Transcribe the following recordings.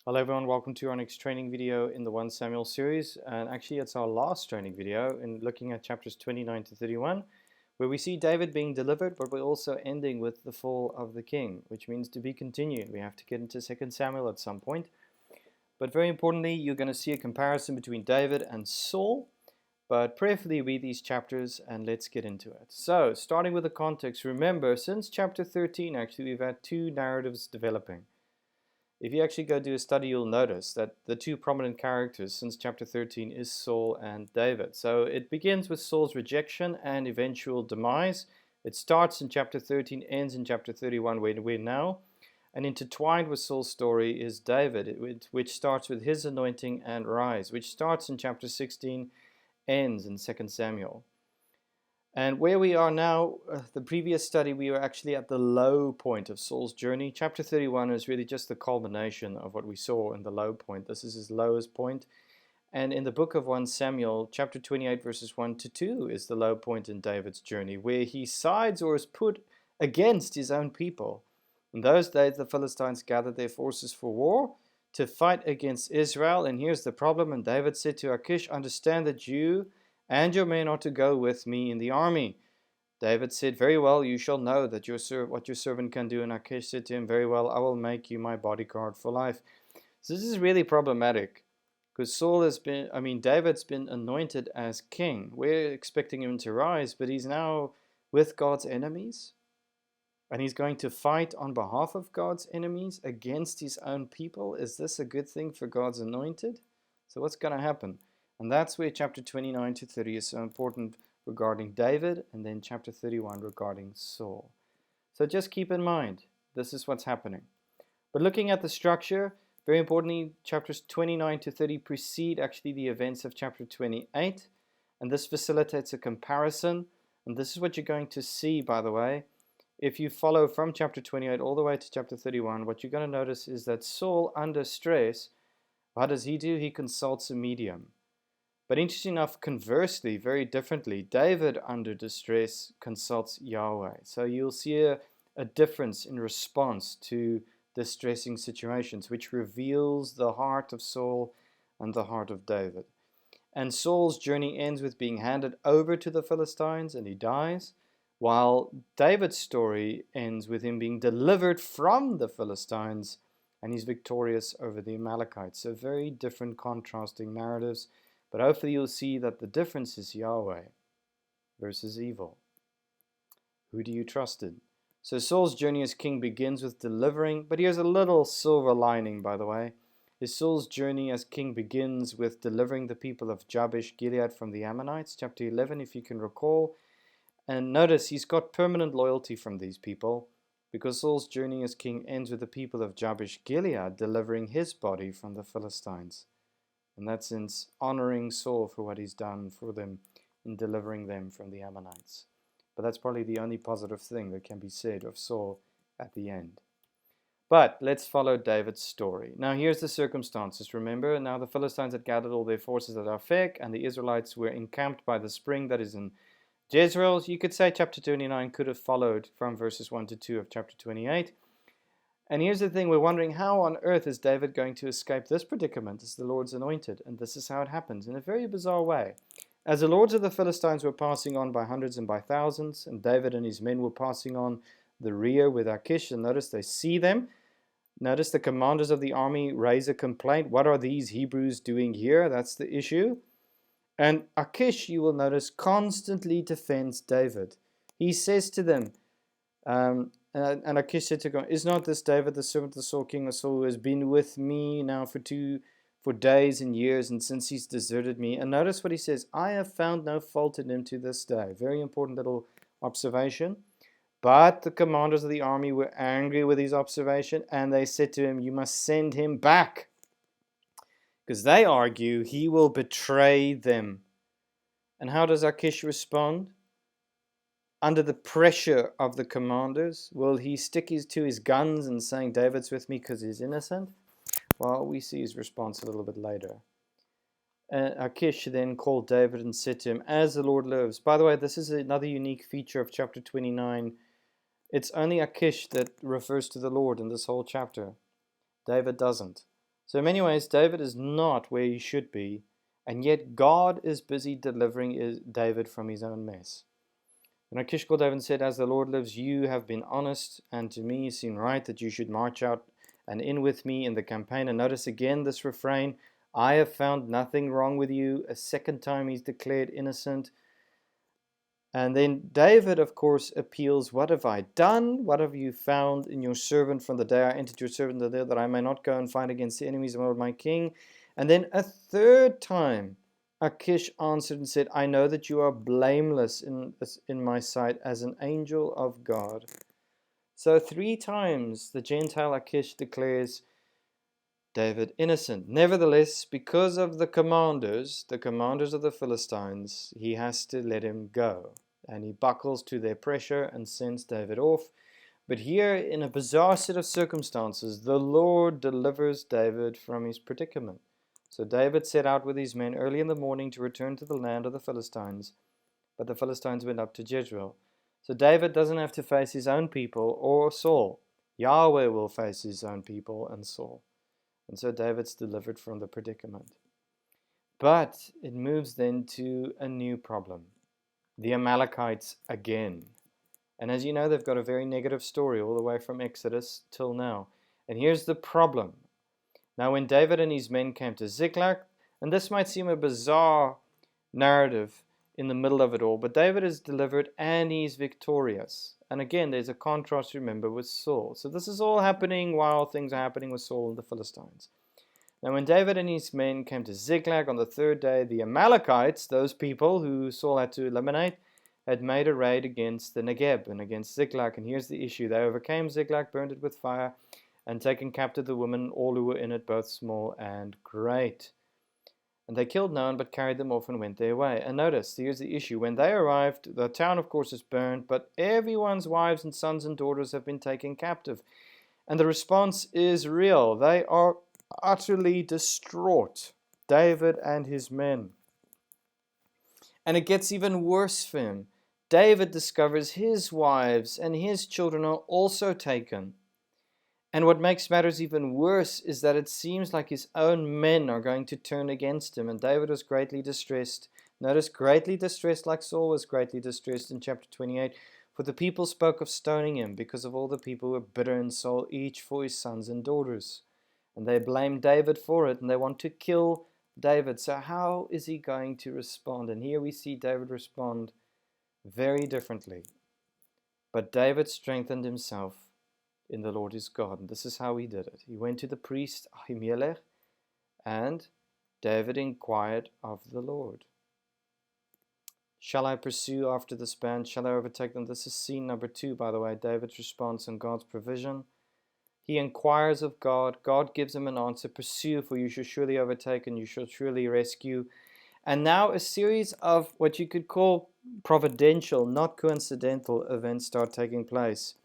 Hello everyone, welcome to our next training video in the 1 Samuel series, and actually it's our last training video in looking at chapters 29 to 31, where we see David being delivered, but we're also ending with the fall of the king, which means to be continued. We have to get into 2 Samuel at some point. But very importantly, you're going to see a comparison between David and Saul, but prayerfully read these chapters and let's get into it. So, starting with the context, remember, since chapter 13 actually we've had two narratives developing. If you actually go do a study, you'll notice that the two prominent characters since chapter 13 is Saul and David. So it begins with Saul's rejection and eventual demise. It starts in chapter 13, ends in chapter 31, where we're now. And intertwined with Saul's story is David, which starts with his anointing and rise, which starts in chapter 16, ends in 2 Samuel. And where we are now, the previous study, we were actually at the low point of Saul's journey. Chapter 31 is really just the culmination of what we saw in the low point. This is his lowest point. And in the book of 1 Samuel, chapter 28, verses 1 to 2 is the low point in David's journey, where he sides or is put against his own people. In those days, the Philistines gathered their forces for war to fight against Israel. And here's the problem. And David said to Achish, understand that you and your men are to go with me in the army. David said, very well, you shall know that what your servant can do. And Achish said to him, very well, I will make you my bodyguard for life. So this is really problematic because David's been anointed as king. We're expecting him to rise, but he's now with God's enemies. And he's going to fight on behalf of God's enemies against his own people. Is this a good thing for God's anointed? So what's going to happen? And that's where chapter 29 to 30 is so important regarding David, and then chapter 31 regarding Saul. So just keep in mind, this is what's happening. But looking at the structure, very importantly, chapters 29 to 30 precede actually the events of chapter 28, and this facilitates a comparison. And this is what you're going to see, by the way. If you follow from chapter 28 all the way to chapter 31, what you're going to notice is that Saul, under stress, what does he do? He consults a medium. But interesting enough, conversely, very differently, David under distress consults Yahweh. So you'll see a difference in response to distressing situations, which reveals the heart of Saul and the heart of David. And Saul's journey ends with being handed over to the Philistines and he dies, while David's story ends with him being delivered from the Philistines and he's victorious over the Amalekites. So very different contrasting narratives. But hopefully you'll see that the difference is Yahweh versus evil. Who do you trust in? So Saul's journey as king begins with delivering, but here's a little silver lining, by the way. Saul's journey as king begins with delivering the people of Jabesh Gilead from the Ammonites, chapter 11, if you can recall. And notice he's got permanent loyalty from these people, because Saul's journey as king ends with the people of Jabesh Gilead delivering his body from the Philistines. In that sense, honoring Saul for what he's done for them in delivering them from the Ammonites. But that's probably the only positive thing that can be said of Saul at the end. But let's follow David's story. Now here's the circumstances. Remember, now the Philistines had gathered all their forces at Aphek, and the Israelites were encamped by the spring that is in Jezreel. You could say chapter 29 could have followed from verses 1 to 2 of chapter 28. And here's the thing, we're wondering how on earth is David going to escape this predicament as the Lord's anointed? And this is how it happens, in a very bizarre way. As the lords of the Philistines were passing on by hundreds and by thousands, and David and his men were passing on the rear with Achish, and notice they see them. Notice the commanders of the army raise a complaint. What are these Hebrews doing here? That's the issue. And Achish, you will notice, constantly defends David. He says to them, and Achish said to God, is not this David, the servant of Saul, king of Saul, who has been with me now for days and years, and since he's deserted me? And notice what he says, I have found no fault in him to this day. Very important little observation. But the commanders of the army were angry with his observation, and they said to him, you must send him back. Because they argue he will betray them. And how does Achish respond? Under the pressure of the commanders, will he stick to his guns and saying David's with me because he's innocent? Well, we see his response a little bit later. Achish then called David and said to him, as the Lord lives. By the way, this is another unique feature of chapter 29. It's only Achish that refers to the Lord in this whole chapter. David doesn't. So in many ways, David is not where he should be, and yet God is busy delivering David from his own mess. And Achish called David and said, "As the Lord lives, you have been honest, and to me it seemed right that you should march out and in with me in the campaign." And notice again this refrain, "I have found nothing wrong with you." A second time he's declared innocent. And then David, of course, appeals, "What have I done? What have you found in your servant from the day I entered your servant the day that I may not go and fight against the enemies of my king?" And then a third time, Achish answered and said, "I know that you are blameless in my sight as an angel of God." So 3 times the Gentile Achish declares David innocent. Nevertheless, because of the commanders of the Philistines, he has to let him go. And he buckles to their pressure and sends David off. But here, in a bizarre set of circumstances, the Lord delivers David from his predicament. So David set out with his men early in the morning to return to the land of the Philistines, but the Philistines went up to Jezreel. So David doesn't have to face his own people or Saul. Yahweh will face his own people and Saul. And so David's delivered from the predicament. But it moves then to a new problem. The Amalekites again. And as you know, they've got a very negative story all the way from Exodus till now. And here's the problem. Now when David and his men came to Ziklag, and this might seem a bizarre narrative in the middle of it all, but David is delivered and he's victorious. And again, there's a contrast, remember, with Saul. So this is all happening while things are happening with Saul and the Philistines. Now when David and his men came to Ziklag on the 3rd day, the Amalekites, those people who Saul had to eliminate, had made a raid against the Negeb and against Ziklag. And here's the issue. They overcame Ziklag, burned it with fire, and taken captive the women, all who were in it, both small and great. And they killed no one, but carried them off and went their way. And notice, here's the issue. When they arrived, the town, of course, is burned, but everyone's wives and sons and daughters have been taken captive. And the response is real. They are utterly distraught, David and his men. And it gets even worse for him. David discovers his wives and his children are also taken. And what makes matters even worse is that it seems like his own men are going to turn against him. And David was greatly distressed. Notice, greatly distressed like Saul was greatly distressed in chapter 28. For the people spoke of stoning him because of all the people who were bitter in soul, each for his sons and daughters. And they blame David for it and they want to kill David. So how is he going to respond? And here we see David respond very differently. But David strengthened himself in the Lord his God. And this is how he did it. He went to the priest Ahimelech, and David inquired of the Lord. Shall I pursue after this band? Shall I overtake them? This is scene number 2, by the way, David's response and God's provision. He inquires of God. God gives him an answer. Pursue, for you shall surely overtake and you shall surely rescue. And now a series of what you could call providential, not coincidental events start taking place.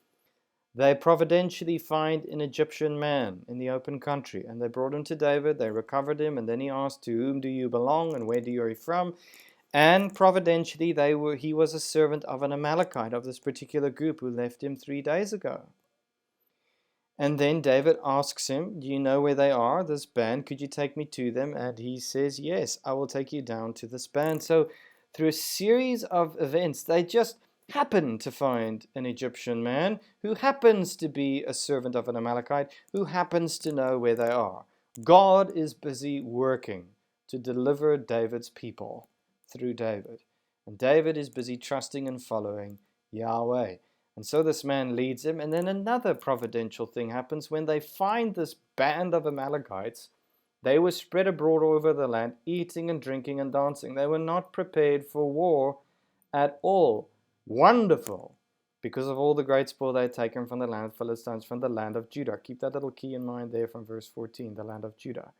They providentially find an Egyptian man in the open country, and they brought him to David, they recovered him, and then he asked, "To whom do you belong, and where do you are from?" And providentially, he was a servant of an Amalekite, of this particular group, who left him 3 days ago. And then David asks him, "Do you know where they are, this band? Could you take me to them?" And he says, "Yes, I will take you down to this band." So through a series of events, they just happen to find an Egyptian man who happens to be a servant of an Amalekite, who happens to know where they are. God is busy working to deliver David's people through David. And David is busy trusting and following Yahweh. And so this man leads him, and then another providential thing happens. When they find this band of Amalekites, they were spread abroad all over the land, eating and drinking and dancing. They were not prepared for war at all. Wonderful, because of all the great spoil they had taken from the land of the Philistines, from the land of Judah. Keep that little key in mind there from verse 14, the land of Judah.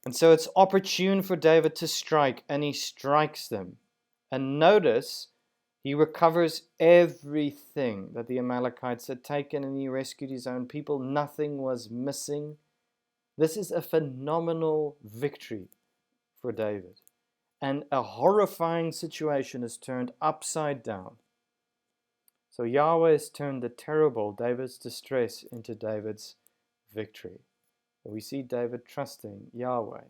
And so it's opportune for David to strike, and he strikes them. And notice, he recovers everything that the Amalekites had taken, and he rescued his own people. Nothing was missing. This is a phenomenal victory for David. And a horrifying situation is turned upside down. So Yahweh has turned the terrible David's distress into David's victory. We see David trusting Yahweh.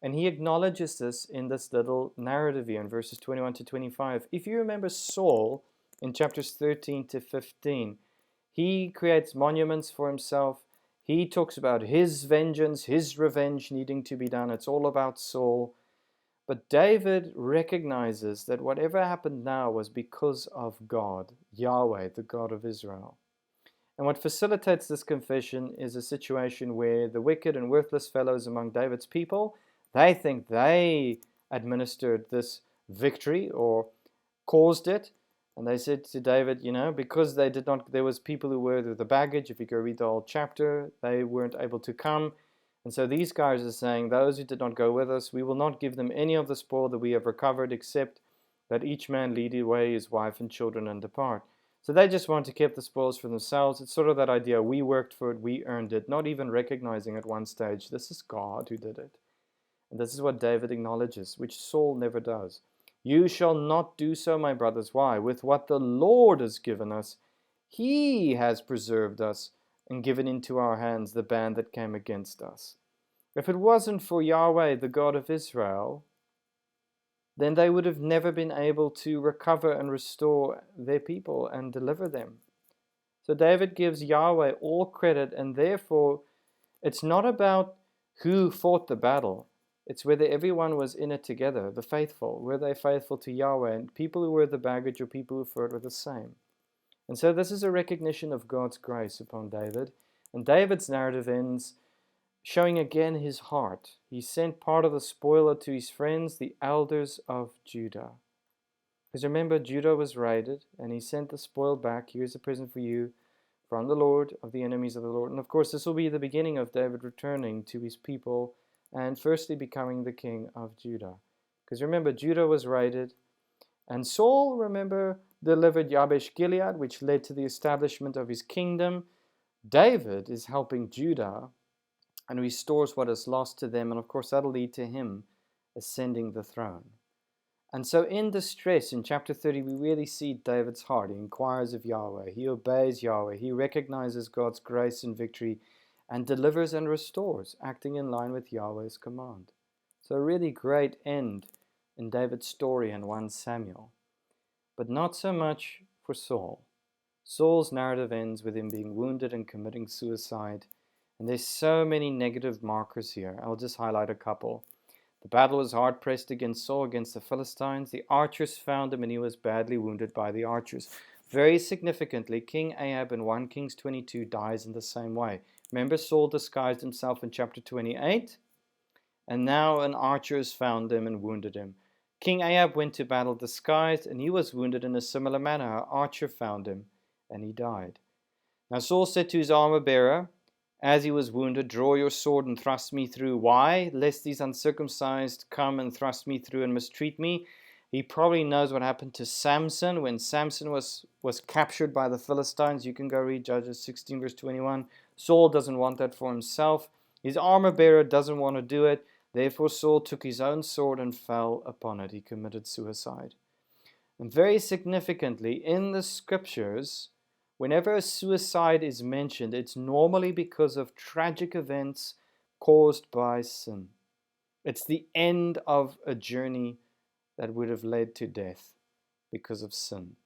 And he acknowledges this in this little narrative here in verses 21 to 25. If you remember Saul in chapters 13 to 15, he creates monuments for himself. He talks about his vengeance, his revenge needing to be done. It's all about Saul. But David recognizes that whatever happened now was because of God, Yahweh, the God of Israel. And what facilitates this confession is a situation where the wicked and worthless fellows among David's people, they think they administered this victory or caused it. And they said to David, because they did not, there was people who were the baggage. If you go read the whole chapter, they weren't able to come. And so these guys are saying, those who did not go with us, we will not give them any of the spoil that we have recovered, except that each man lead away his wife and children and depart. So they just want to keep the spoils for themselves. It's sort of that idea, we worked for it, we earned it, not even recognizing at one stage, this is God who did it. And this is what David acknowledges, which Saul never does. You shall not do so, my brothers. Why? With what the Lord has given us, he has preserved us and given into our hands the band that came against us. If it wasn't for Yahweh, the God of Israel, then they would have never been able to recover and restore their people and deliver them. So David gives Yahweh all credit, and therefore it's not about who fought the battle. It's whether everyone was in it together, the faithful. Were they faithful to Yahweh? And people who were the baggage or people who fought were the same. And so this is a recognition of God's grace upon David. And David's narrative ends showing again his heart. He sent part of the spoiler to his friends, the elders of Judah. Because remember, Judah was raided, and he sent the spoil back. Here's a present for you from the Lord of the enemies of the Lord. And of course, this will be the beginning of David returning to his people and firstly becoming the king of Judah. Because remember, Judah was raided, and Saul, remember, delivered Yabesh Gilead, which led to the establishment of his kingdom. David is helping Judah and restores what is lost to them, and of course that'll lead to him ascending the throne. And so in distress, in chapter 30, we really see David's heart. He inquires of Yahweh, he obeys Yahweh, he recognizes God's grace and victory, and delivers and restores, acting in line with Yahweh's command. So a really great end in David's story in 1 Samuel. But not so much for Saul. Saul's narrative ends with him being wounded and committing suicide. And there's so many negative markers here. I'll just highlight a couple. The battle was hard pressed against Saul, against the Philistines. The archers found him and he was badly wounded by the archers. Very significantly, King Ahab in 1 Kings 22 dies in the same way. Remember, Saul disguised himself in chapter 28? And now an archer has found him and wounded him. King Ahab went to battle disguised and he was wounded in a similar manner. An archer found him and he died. Now Saul said to his armor bearer, as he was wounded, draw your sword and thrust me through. Why? Lest these uncircumcised come and thrust me through and mistreat me. He probably knows what happened to Samson when Samson was captured by the Philistines. You can go read Judges 16 verse 21. Saul doesn't want that for himself. His armor bearer doesn't want to do it. Therefore Saul took his own sword and fell upon it. He committed suicide. And very significantly, in the scriptures, whenever a suicide is mentioned, it's normally because of tragic events caused by sin. It's the end of a journey that would have led to death because of sin.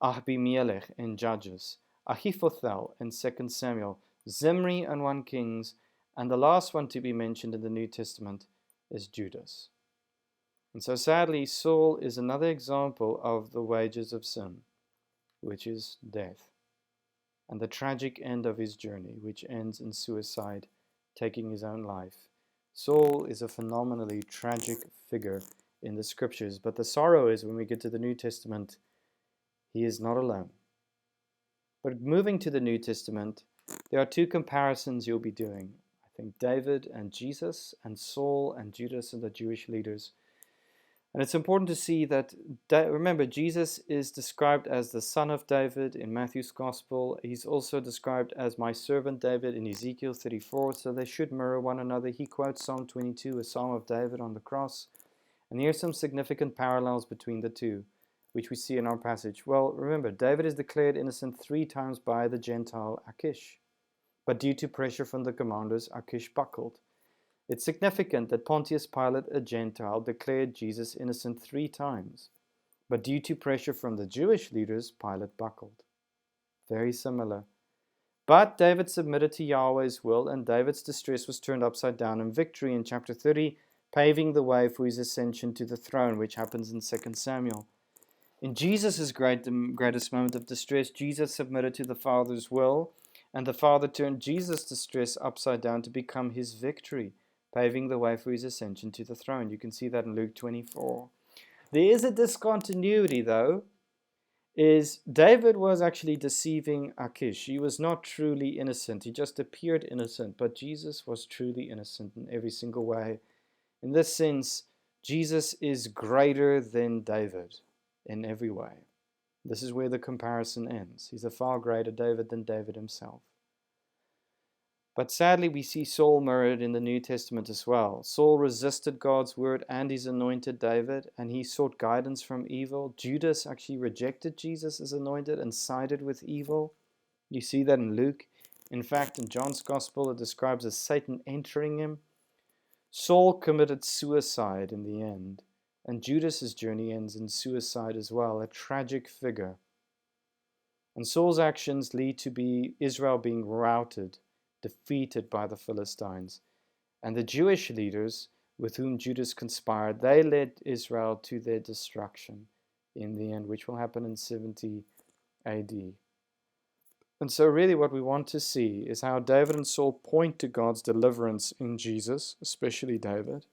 Abimelech in Judges, Ahithophel in 2 Samuel, Zimri in 1 Kings, and the last one to be mentioned in the New Testament is Judas. And so sadly, Saul is another example of the wages of sin, which is death, and the tragic end of his journey, which ends in suicide, taking his own life. Saul is a phenomenally tragic figure in the scriptures, but the sorrow is when we get to the New Testament, he is not alone. But moving to the New Testament, there are two comparisons you'll be doing. I think David and Jesus, and Saul and Judas and the Jewish leaders. And it's important to see that, remember, Jesus is described as the son of David in Matthew's Gospel. He's also described as my servant David in Ezekiel 34, so they should mirror one another. He quotes Psalm 22, a psalm of David on the cross. And here's some significant parallels between the two, which we see in our passage. Well, remember, David is declared innocent 3 times by the Gentile Achish. but due to pressure from the commanders, Achish buckled. It's significant that Pontius Pilate, a Gentile, declared Jesus innocent 3 times, but due to pressure from the Jewish leaders, Pilate buckled. Very similar. But David submitted to Yahweh's will, and David's distress was turned upside down in victory in chapter 30, paving the way for his ascension to the throne, which happens in 2 Samuel. In Jesus' greatest moment of distress, Jesus submitted to the Father's will, and the Father turned Jesus' distress upside down to become his victory, paving the way for his ascension to the throne. You can see that in Luke 24. There is a discontinuity, though, is David was actually deceiving Achish. He was not truly innocent. He just appeared innocent, but Jesus was truly innocent in every single way. In this sense, Jesus is greater than David in every way. This is where the comparison ends. He's a far greater David than David himself. But sadly, we see Saul mirrored in the New Testament as well. Saul resisted God's word and his anointed David, and he sought guidance from evil. Judas actually rejected Jesus as anointed and sided with evil. You see that in Luke. In fact, in John's Gospel, it describes as Satan entering him. Saul committed suicide in the end, and Judas's journey ends in suicide as well, a tragic figure. And Saul's actions lead to Israel being routed, defeated by the Philistines. And the Jewish leaders with whom Judas conspired, they led Israel to their destruction in the end, which will happen in 70 AD. And so really what we want to see is how David and Saul point to God's deliverance in Jesus, especially David,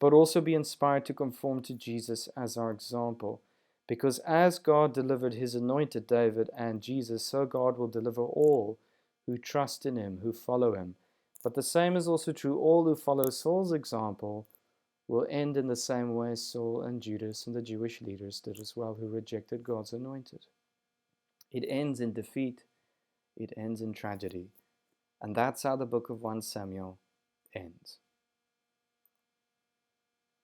but also be inspired to conform to Jesus as our example. Because as God delivered his anointed David and Jesus, so God will deliver all who trust in him, who follow him. But the same is also true. All who follow Saul's example will end in the same way Saul and Judas and the Jewish leaders did as well, who rejected God's anointed. It ends in defeat. It ends in tragedy. And that's how the book of 1 Samuel ends.